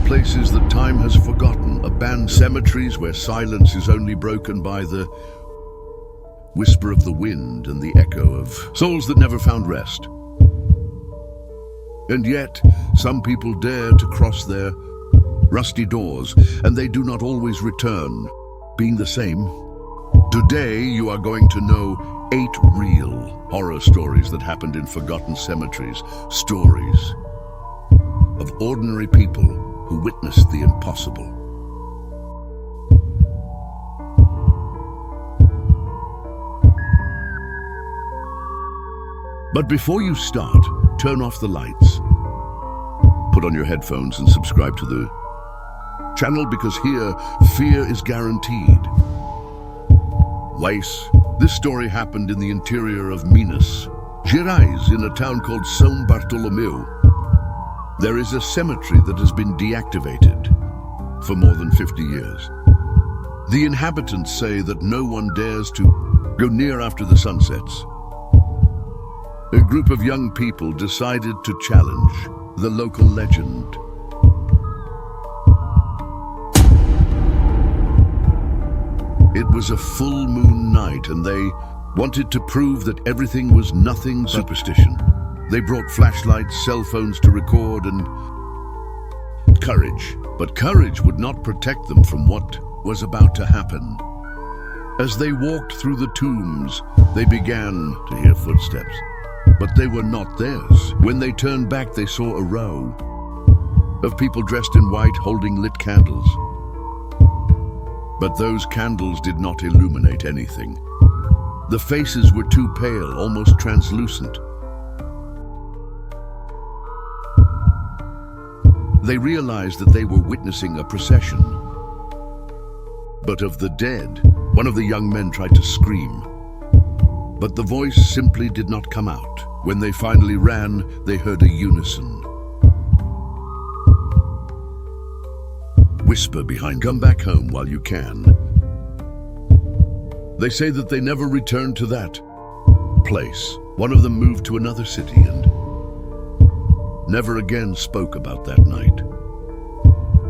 Places that time has forgotten, abandoned cemeteries where silence is only broken by the whisper of the wind and the echo of souls that never found rest. And yet, some people dare to cross their rusty doors, and they do not always return, being the same. Today, you are going to know 8 real horror stories that happened in forgotten cemeteries, stories of ordinary people who witnessed the impossible. But before you start, turn off the lights, put on your headphones and subscribe to the channel, because here, fear is guaranteed. Weiss. This story happened in the interior of Minas Gerais, in a town called São Bartolomeu. There is a cemetery that has been deactivated for more than 50 years. The inhabitants say that no one dares to go near after the sun sets. A group of young people decided to challenge the local legend. It was a full moon night, and they wanted to prove that everything was nothing but superstition. They brought flashlights, cell phones to record, and courage. But courage would not protect them from what was about to happen. As they walked through the tombs, they began to hear footsteps, but they were not theirs. When they turned back, they saw a row of people dressed in white holding lit candles. But those candles did not illuminate anything. The faces were too pale, almost translucent. They realized that they were witnessing a procession, but of the dead. One of the young men tried to scream, but the voice simply did not come out. When they finally ran, they heard a unison whisper behind, "Come back home while you can." They say that they never returned to that place. One of them moved to another city and never again spoke about that night.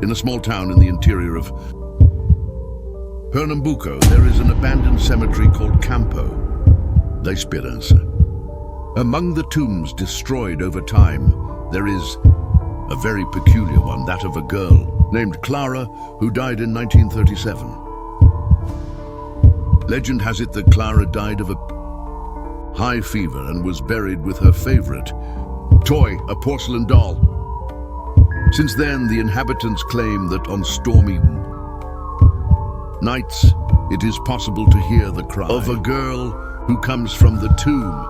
In a small town in the interior of Pernambuco, there is an abandoned cemetery called Campo da Esperança. Among the tombs destroyed over time, there is a very peculiar one, that of a girl named Clara, who died in 1937. Legend has it that Clara died of a high fever and was buried with her favorite toy, a porcelain doll. Since then, the inhabitants claim that on stormy nights, it is possible to hear the cry of a girl who comes from the tomb.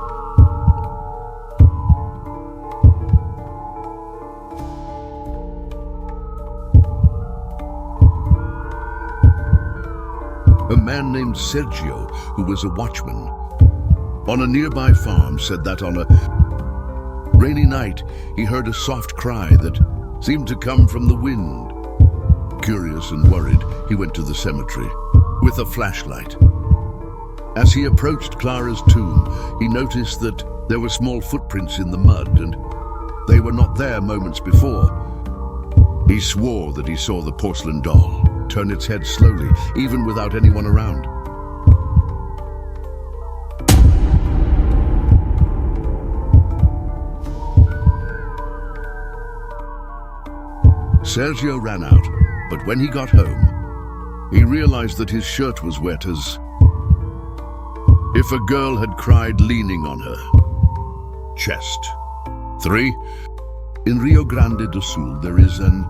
A man named Sergio, who was a watchman on a nearby farm, said that on a rainy night, he heard a soft cry that seemed to come from the wind. Curious and worried, he went to the cemetery with a flashlight. As he approached Clara's tomb, he noticed that there were small footprints in the mud, and they were not there moments before. He swore that he saw the porcelain doll turn its head slowly, even without anyone around. Sergio ran out, but when he got home, he realized that his shirt was wet, as if a girl had cried leaning on her chest. 3. In Rio Grande do Sul, there is an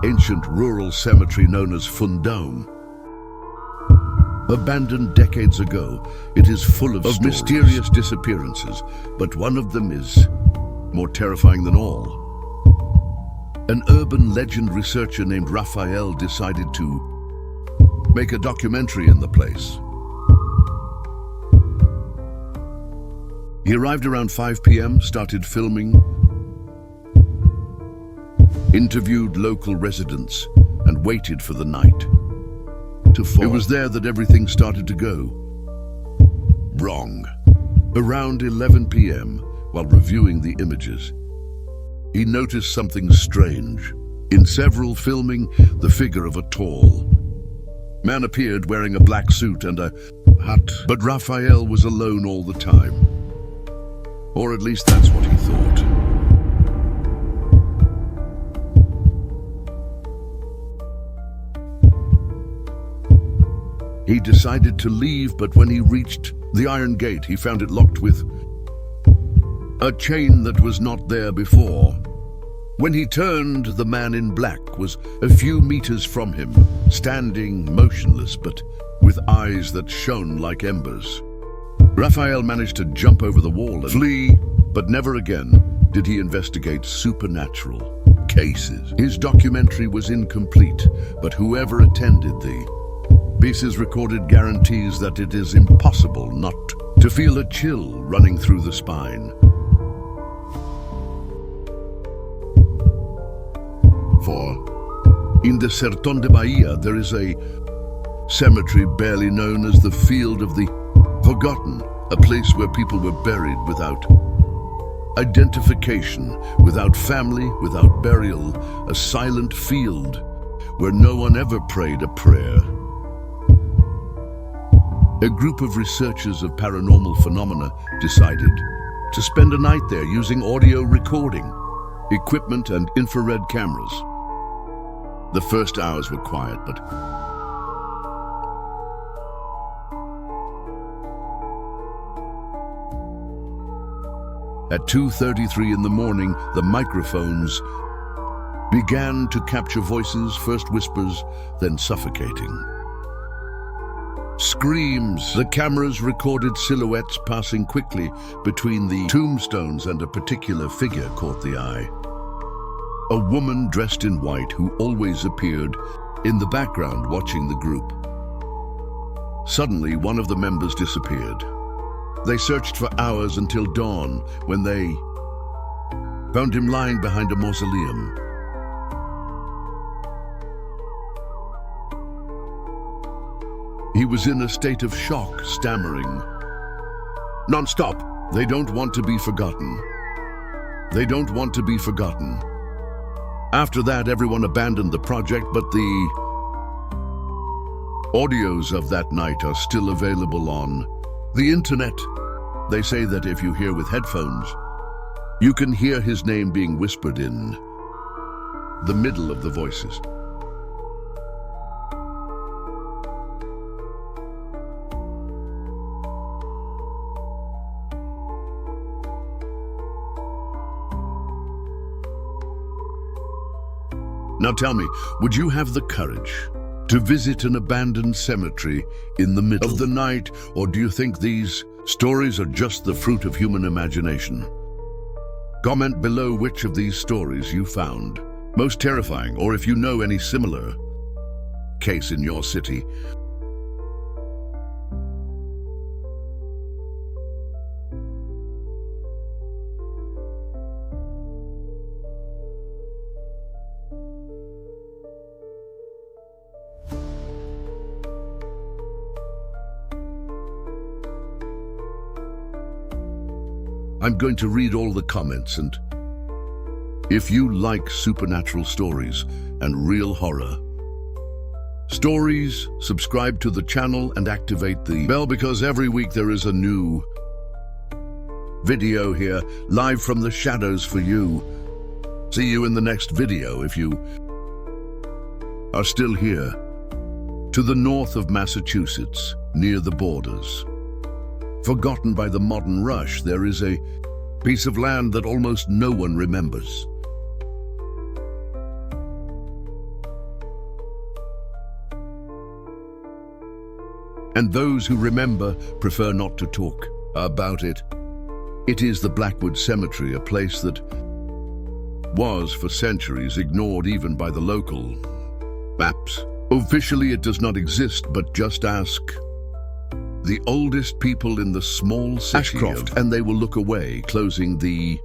ancient rural cemetery known as Fundão. Abandoned decades ago, it is full of mysterious disappearances, but one of them is more terrifying than all. An urban legend researcher named Rafael decided to make a documentary in the place. He arrived around 5 p.m., started filming, interviewed local residents, and waited for the night to fall. It was there that everything started to go wrong. Around 11 p.m., while reviewing the images, he noticed something strange. In several filming, the figure of a tall man appeared wearing a black suit and a hat, but Raphael was alone all the time. Or at least that's what he thought. He decided to leave, but when he reached the iron gate, he found it locked with a chain that was not there before. When he turned, the man in black was a few meters from him, standing motionless but with eyes that shone like embers. Raphael managed to jump over the wall and flee, but never again did he investigate supernatural cases. His documentary was incomplete, but whoever attended the pieces recorded guarantees that it is impossible not to feel a chill running through the spine. For in the Sertón de Bahia, there is a cemetery barely known as the Field of the Forgotten, a place where people were buried without identification, without family, without burial, a silent field where no one ever prayed a prayer. A group of researchers of paranormal phenomena decided to spend a night there using audio recording equipment and infrared cameras. The first hours were quiet, but at 2:33 in the morning, the microphones began to capture voices, first whispers, then suffocating screams. The cameras recorded silhouettes passing quickly between the tombstones, and a particular figure caught the eye. A woman dressed in white who always appeared in the background watching the group. Suddenly, one of the members disappeared. They searched for hours until dawn, when they found him lying behind a mausoleum. He was in a state of shock, stammering non-stop. They don't want to be forgotten. They don't want to be forgotten. After that, everyone abandoned the project, but the audios of that night are still available on the internet. They say that if you hear with headphones, you can hear his name being whispered in the middle of the voices. Now tell me, would you have the courage to visit an abandoned cemetery in the middle of the night, or do you think these stories are just the fruit of human imagination? Comment below which of these stories you found most terrifying, or if you know any similar case in your city. I'm going to read all the comments, and if you like supernatural stories and real horror stories, subscribe to the channel and activate the bell, because every week there is a new video here, live from the shadows for you. See you in the next video if you are still here. To the north of Massachusetts, near the borders, forgotten by the modern rush, there is a piece of land that almost no one remembers. And those who remember prefer not to talk about it. It is the Blackwood Cemetery, a place that was for centuries ignored even by the local maps. Officially it does not exist, but just ask the oldest people in the small city Ashcroft, and they will look away, closing the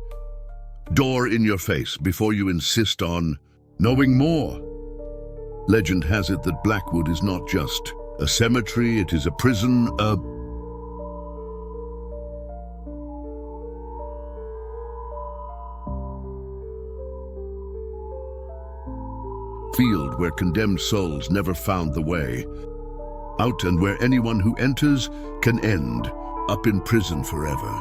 door in your face before you insist on knowing more. Legend has it that Blackwood is not just a cemetery, it is a prison, field where condemned souls never found the way out, and where anyone who enters can end up in prison forever.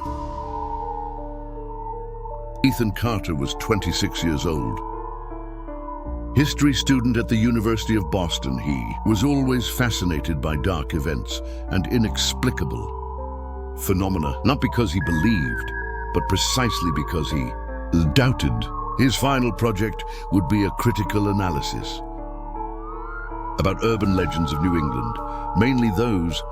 Ethan Carter was 26 years old. History student at the University of Boston, he was always fascinated by dark events and inexplicable phenomena, not because he believed, but precisely because he doubted. His final project would be a critical analysis about urban legends of New England, mainly those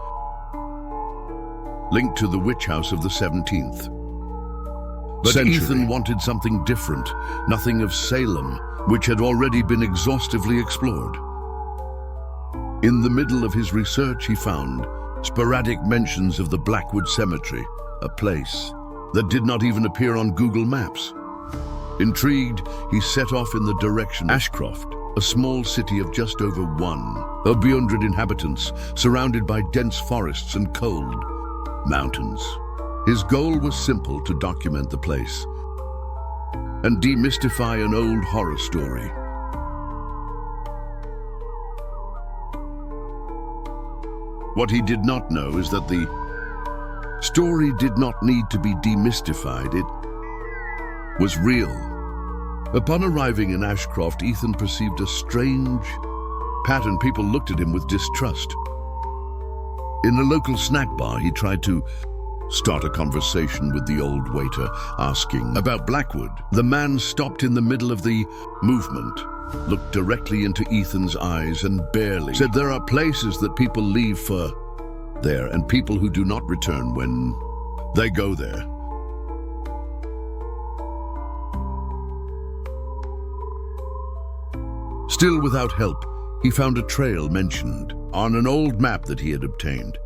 linked to the witch house of the 17th century. Ethan wanted something different, nothing of Salem, which had already been exhaustively explored. In the middle of his research, he found sporadic mentions of the Blackwood Cemetery, a place that did not even appear on Google Maps. Intrigued, he set off in the direction of Ashcroft, a small city of just over 100 inhabitants, surrounded by dense forests and cold mountains. His goal was simple: to document the place and demystify an old horror story. What he did not know is that the story did not need to be demystified. It was real. Upon arriving in Ashcroft, Ethan perceived a strange pattern. People looked at him with distrust. In a local snack bar, he tried to start a conversation with the old waiter, asking about Blackwood. The man stopped in the middle of the movement, looked directly into Ethan's eyes, and barely said, "There are places that people leave for there, and people who do not return when they go there." Still without help, he found a trail mentioned on an old map that he had obtained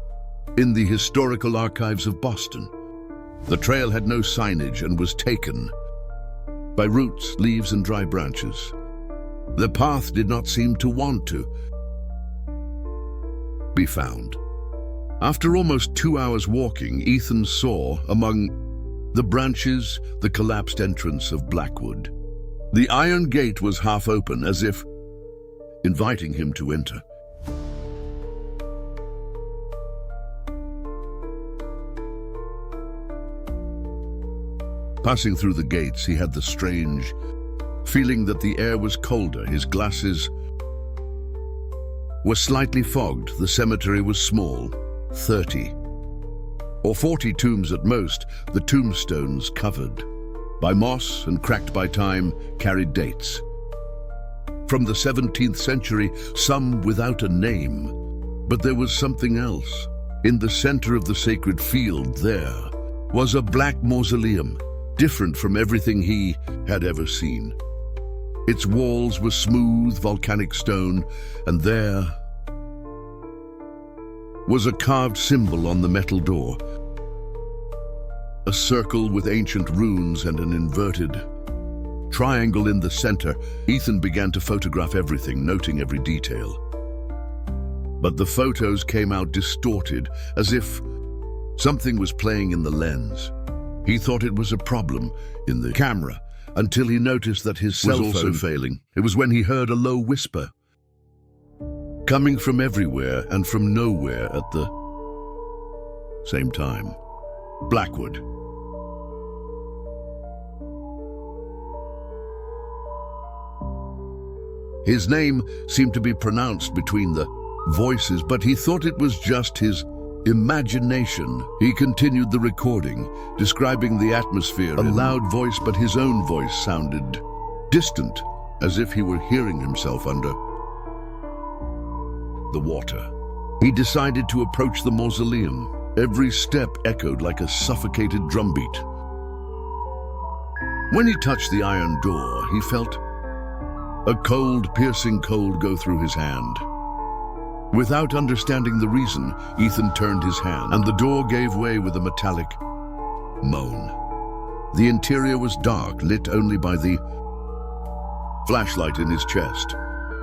in the historical archives of Boston. The trail had no signage and was taken by roots, leaves, and dry branches. The path did not seem to want to be found. After almost 2 hours walking, Ethan saw among the branches the collapsed entrance of Blackwood. The iron gate was half open, as if inviting him to enter. Passing through the gates, he had the strange feeling that the air was colder. His glasses were slightly fogged. The cemetery was small, 30 or 40 tombs at most. The tombstones, covered by moss and cracked by time, carried dates from the 17th century, some without a name. But there was something else. In the center of the sacred field, there was a black mausoleum, different from everything he had ever seen. Its walls were smooth volcanic stone, and there was a carved symbol on the metal door. A circle with ancient runes and an inverted triangle in the center. Ethan began to photograph everything, noting every detail. But the photos came out distorted, as if something was playing in the lens. He thought it was a problem in the camera, until he noticed that his cell phone was also failing. It was when he heard a low whisper, coming from everywhere and from nowhere at the same time. Blackwood. His name seemed to be pronounced between the voices, but he thought it was just his imagination. He continued the recording, describing the atmosphere. A loud voice, but his own voice sounded distant, as if he were hearing himself under the water. He decided to approach the mausoleum. Every step echoed like a suffocated drumbeat. When he touched the iron door, he felt a cold, piercing cold go through his hand. Without understanding the reason, Ethan turned his hand, and the door gave way with a metallic moan. The interior was dark, lit only by the flashlight in his chest.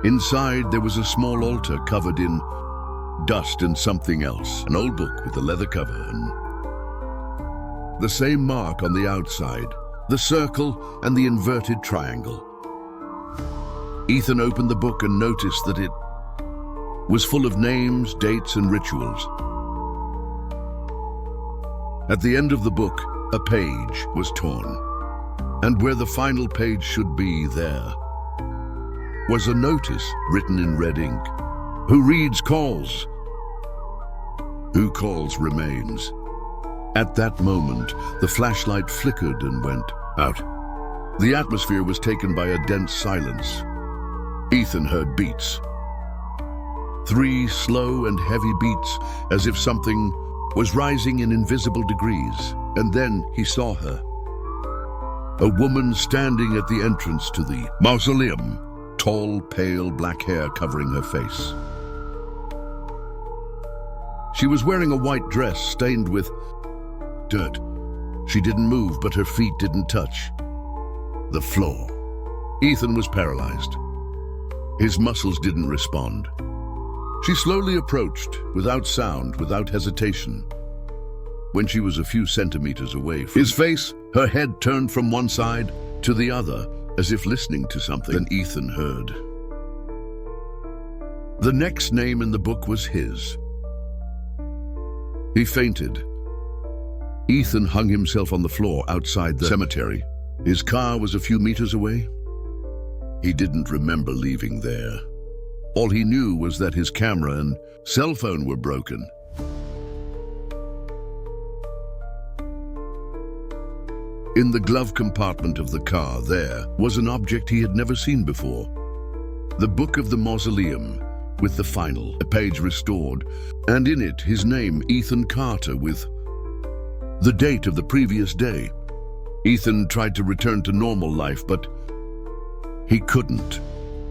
Inside, there was a small altar covered in dust and something else, an old book with a leather cover, and the same mark on the outside, the circle and the inverted triangle. Ethan opened the book and noticed that it was full of names, dates, and rituals. At the end of the book, a page was torn, and where the final page should be, there was a notice written in red ink. Who reads calls. Who calls remains. At that moment, the flashlight flickered and went out. The atmosphere was taken by a dense silence. Ethan heard beats. 3 slow and heavy beats, as if something was rising in invisible degrees. And then he saw her. A woman standing at the entrance to the mausoleum, tall, pale, black hair covering her face. She was wearing a white dress stained with dirt. She didn't move, but her feet didn't touch the floor. Ethan was paralyzed. His muscles didn't respond. She slowly approached, without sound, without hesitation. When she was a few centimeters away from his face, her head turned from one side to the other, as if listening to something. Then Ethan heard. The next name in the book was his. He fainted. Ethan hung himself on the floor outside the cemetery. His car was a few meters away. He didn't remember leaving there. All he knew was that his camera and cell phone were broken. In the glove compartment of the car, there was an object he had never seen before. The book of the mausoleum, with the final page restored, and in it his name, Ethan Carter, with the date of the previous day. Ethan tried to return to normal life, but he couldn't.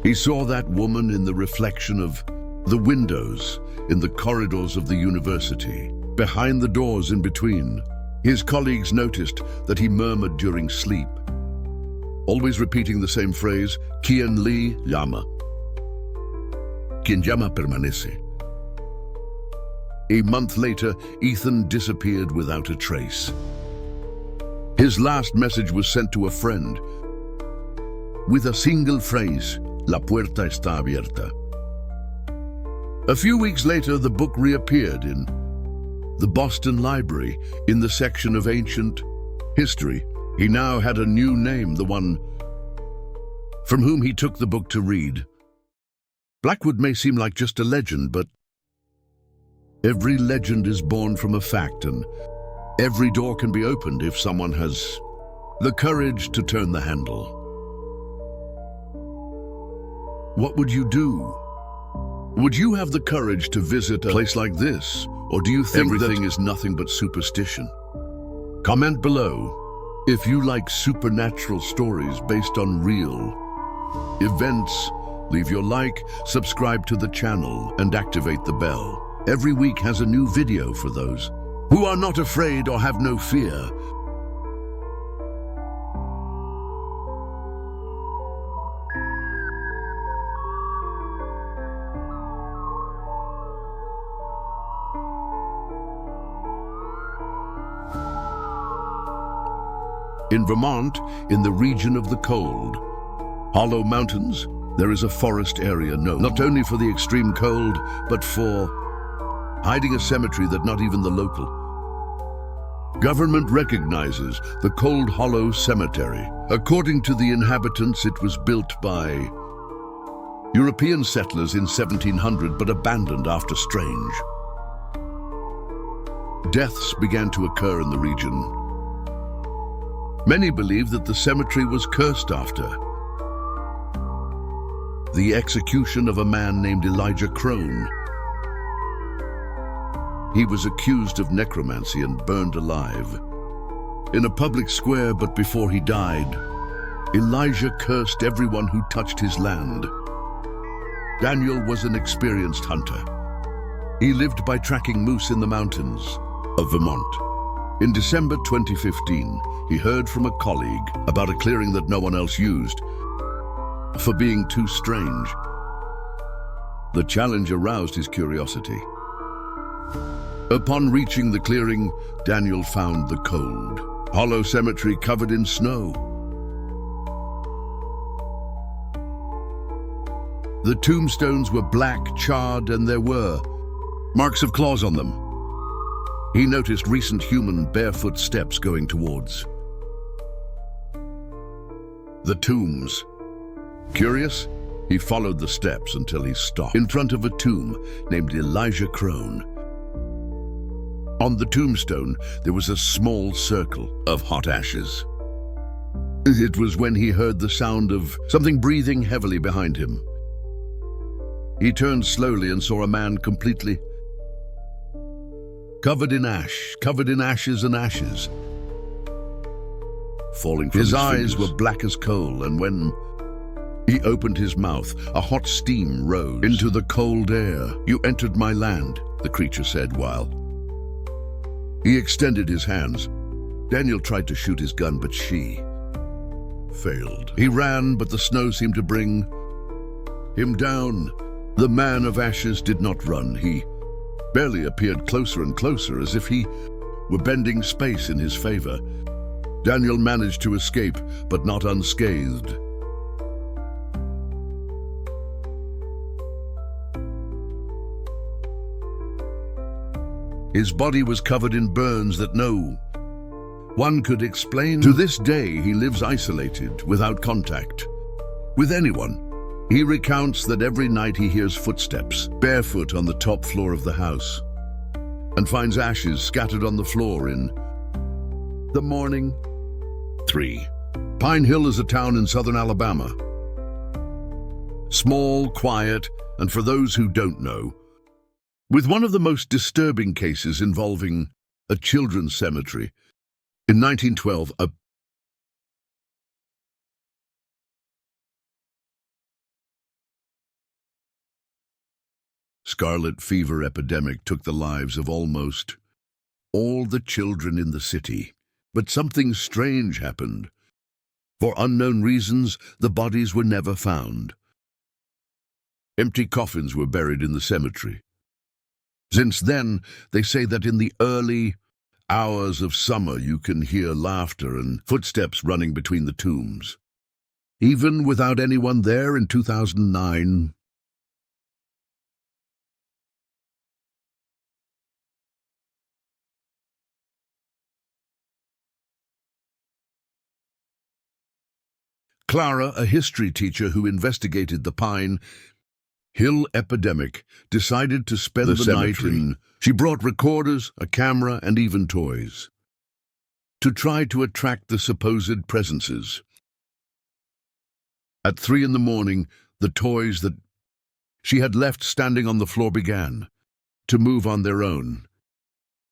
He saw that woman in the reflection of the windows in the corridors of the university, behind the doors in between. His colleagues noticed that he murmured during sleep, always repeating the same phrase, "Quien li llama. Quien llama permanece." A month later, Ethan disappeared without a trace. His last message was sent to a friend with a single phrase, "La puerta está abierta." A few weeks later, the book reappeared in the Boston Library, in the section of ancient history. He now had a new name, the one from whom he took the book to read. Blackwood may seem like just a legend, but every legend is born from a fact, and every door can be opened if someone has the courage to turn the handle. What would you do? Would you have the courage to visit a place like this? Or do you think everything is nothing but superstition? Comment below if you like supernatural stories based on real events. Leave your like, subscribe to the channel, and activate the bell. Every week has a new video for those who are not afraid or have no fear. In Vermont, in the region of the cold, Hollow Mountains, there is a forest area known not only for the extreme cold, but for hiding a cemetery that not even the local government recognizes, the Cold Hollow Cemetery. According to the inhabitants, it was built by European settlers in 1700, but abandoned after strange deaths began to occur in the region. Many believe that the cemetery was cursed after the execution of a man named Elijah Crone. He was accused of necromancy and burned alive in a public square, but before he died, Elijah cursed everyone who touched his land. Daniel was an experienced hunter. He lived by tracking moose in the mountains of Vermont. In December 2015, he heard from a colleague about a clearing that no one else used for being too strange. The challenge aroused his curiosity. Upon reaching the clearing, Daniel found the Cold Hollow Cemetery covered in snow. The tombstones were black, charred, and there were marks of claws on them. He noticed recent human barefoot steps going towards the tombs. Curious, he followed the steps until he stopped in front of a tomb named Elijah Crone. On the tombstone, there was a small circle of hot ashes. It was when he heard the sound of something breathing heavily behind him. He turned slowly and saw a man completely covered in ashes and ashes, falling from his eyes fingers. were black as coal, and when he opened his mouth, a hot steam rose into the cold air. "You entered my land," the creature said while he extended his hands. Daniel tried to shoot his gun, but she failed. He ran, but the snow seemed to bring him down. The man of ashes did not run. He barely appeared closer and closer, as if he were bending space in his favor. Daniel managed to escape, but not unscathed. His body was covered in burns that no one could explain. To this day, he lives isolated, without contact with anyone. He recounts that every night he hears footsteps, barefoot on the top floor of the house, and finds ashes scattered on the floor in the morning. 3. Pine Hill is a town in southern Alabama. Small, quiet, and for those who don't know, with one of the most disturbing cases involving a children's cemetery. In 1912, a scarlet fever epidemic took the lives of almost all the children in the city. But something strange happened. For unknown reasons, the bodies were never found. Empty coffins were buried in the cemetery. Since then, they say that in the early hours of summer you can hear laughter and footsteps running between the tombs. Even without anyone there in 2009, Clara, a history teacher who investigated the Pine Hill epidemic, decided to spend the night in. She brought recorders, a camera, and even toys to try to attract the supposed presences. At 3 in the morning, the toys that she had left standing on the floor began to move on their own.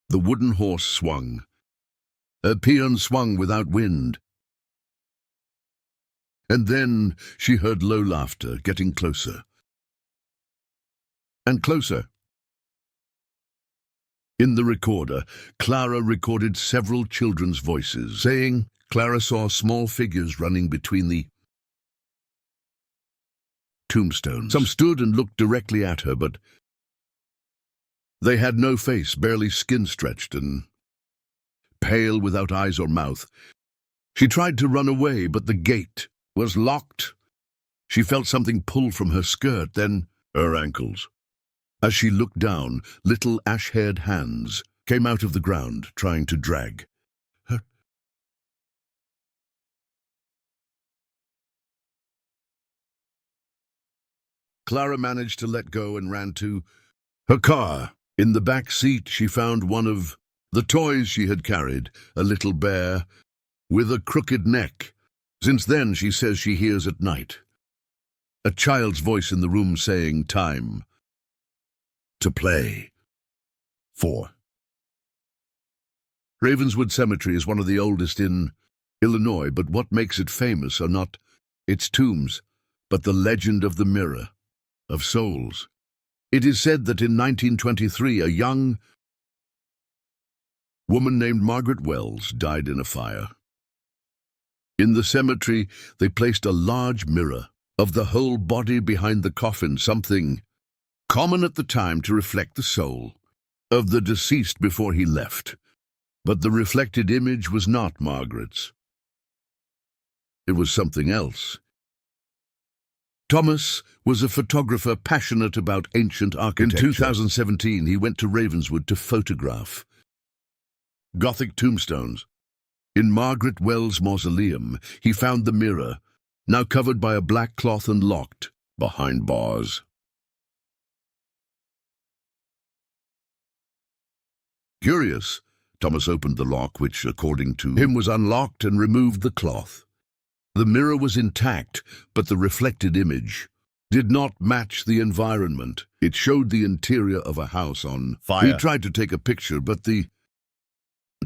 The wooden horse swung. A peon swung without wind. And then she heard low laughter getting closer and closer. In the recorder, Clara recorded several children's voices, saying Clara saw small figures running between the tombstones. Some stood and looked directly at her, but they had no face, barely skin stretched and pale without eyes or mouth. She tried to run away, but the gate was locked. She felt something pull from her skirt, then her ankles. As she looked down, little ash-haired hands came out of the ground, trying to drag her. Clara managed to let go and ran to her car. In the back seat, she found one of the toys she had carried, a little bear with a crooked neck. Since then, she says she hears at night a child's voice in the room saying, "Time to play." 4. Ravenswood Cemetery is one of the oldest in Illinois, but what makes it famous are not its tombs, but the legend of the Mirror of Souls. It is said that in 1923, a young woman named Margaret Wells died in a fire. In the cemetery, they placed a large mirror of the whole body behind the coffin, something common at the time to reflect the soul of the deceased before he left. But the reflected image was not Margaret's. It was something else. Thomas was a photographer passionate about ancient architecture. In 2017, he went to Ravenswood to photograph Gothic tombstones. In Margaret Wells' mausoleum, he found the mirror, now covered by a black cloth and locked behind bars. Curious, Thomas opened the lock, which, according to him, was unlocked, and removed the cloth. The mirror was intact, but the reflected image did not match the environment. It showed the interior of a house on fire. He tried to take a picture, but the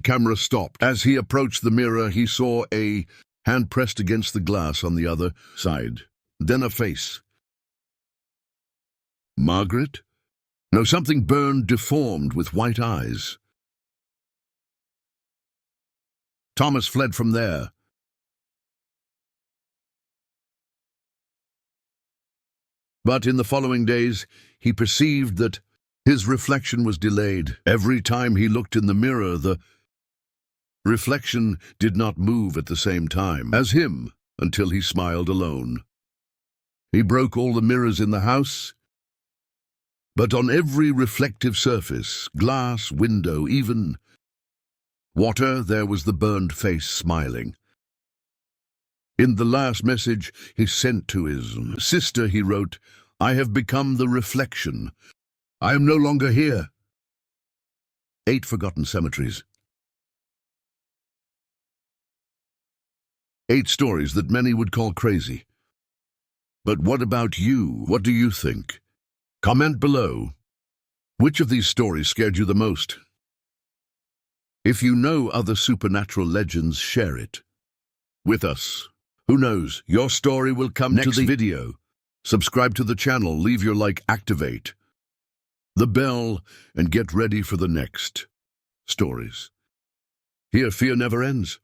camera stopped. As he approached the mirror, he saw a hand pressed against the glass on the other side. Then a face. Margaret? No, something burned, deformed, with white eyes. Thomas fled from there. But in the following days, he perceived that his reflection was delayed. Every time he looked in the mirror, the reflection did not move at the same time as him until he smiled alone. He broke all the mirrors in the house, but on every reflective surface, glass, window, even water, there was the burned face smiling. In the last message he sent to his sister, he wrote, "I have become the reflection. I am no longer here." 8 Forgotten Cemeteries. 8 stories that many would call crazy. But what about you? What do you think? Comment below. Which of these stories scared you the most? If you know other supernatural legends, share it with us. Who knows, your story will come next to the video. Subscribe to the channel, leave your like, activate the bell, and get ready for the next stories. Here, fear never ends.